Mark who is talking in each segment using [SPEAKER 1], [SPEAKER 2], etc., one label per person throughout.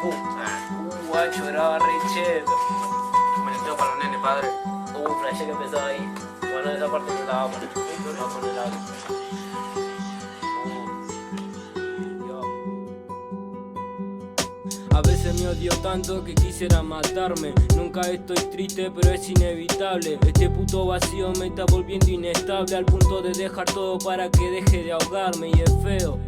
[SPEAKER 1] Guacho, graba re cheto.
[SPEAKER 2] Me lo tengo para los nenes, padre.
[SPEAKER 1] Flashé que empezó ahí. Bueno, esa parte no la vamos a poner. Vamos a poner la otra.
[SPEAKER 3] A veces me odio tanto que quisiera matarme. Nunca estoy triste, pero es inevitable. Este puto vacío me está volviendo inestable, al punto de dejar todo para que deje de ahogarme. Y es feo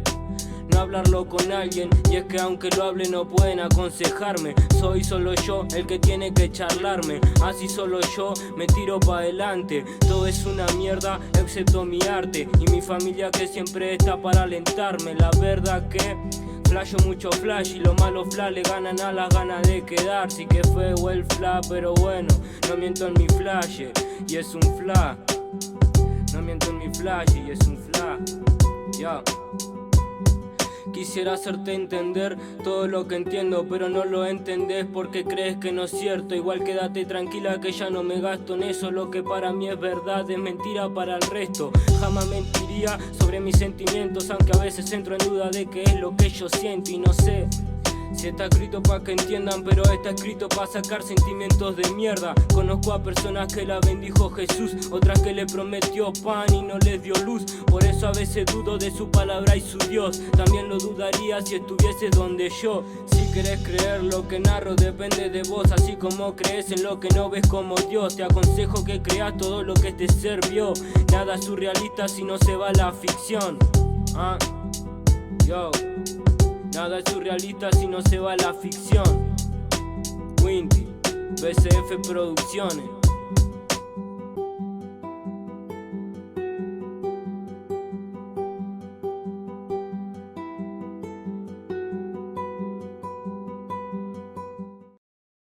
[SPEAKER 3] no hablarlo con alguien, y es que aunque lo hable no pueden aconsejarme. Soy solo yo el que tiene que charlarme, así solo yo me tiro pa' adelante. Todo es una mierda excepto mi arte y mi familia que siempre está para alentarme. La verdad que flasho mucho flash y los malos flash le ganan a las ganas de quedar. Sí que feo el flash, pero bueno, no miento en mi flash y es un flash. No miento en mi flash y es un flash. Ya. Quisiera hacerte entender todo lo que entiendo, pero no lo entendés porque crees que no es cierto. Igual quédate tranquila que ya no me gasto en eso. Lo que para mí es verdad es mentira para el resto. Jamás mentiría sobre mis sentimientos, aunque a veces entro en duda de qué es lo que yo siento. Y no sé si está escrito pa' que entiendan, pero está escrito pa' sacar sentimientos de mierda. Conozco a personas que la bendijo Jesús, otras que le prometió pan y no les dio luz. Por eso a veces dudo de su palabra y su Dios. También lo dudaría si estuviese donde yo. Si querés creer lo que narro depende de vos, así como crees en lo que no ves como Dios. Te aconsejo que creas todo lo que este ser vio. Nada es surrealista si no se va a la ficción. Yo. Nada es surrealista si no se va a la ficción. Windy, BCF Producciones.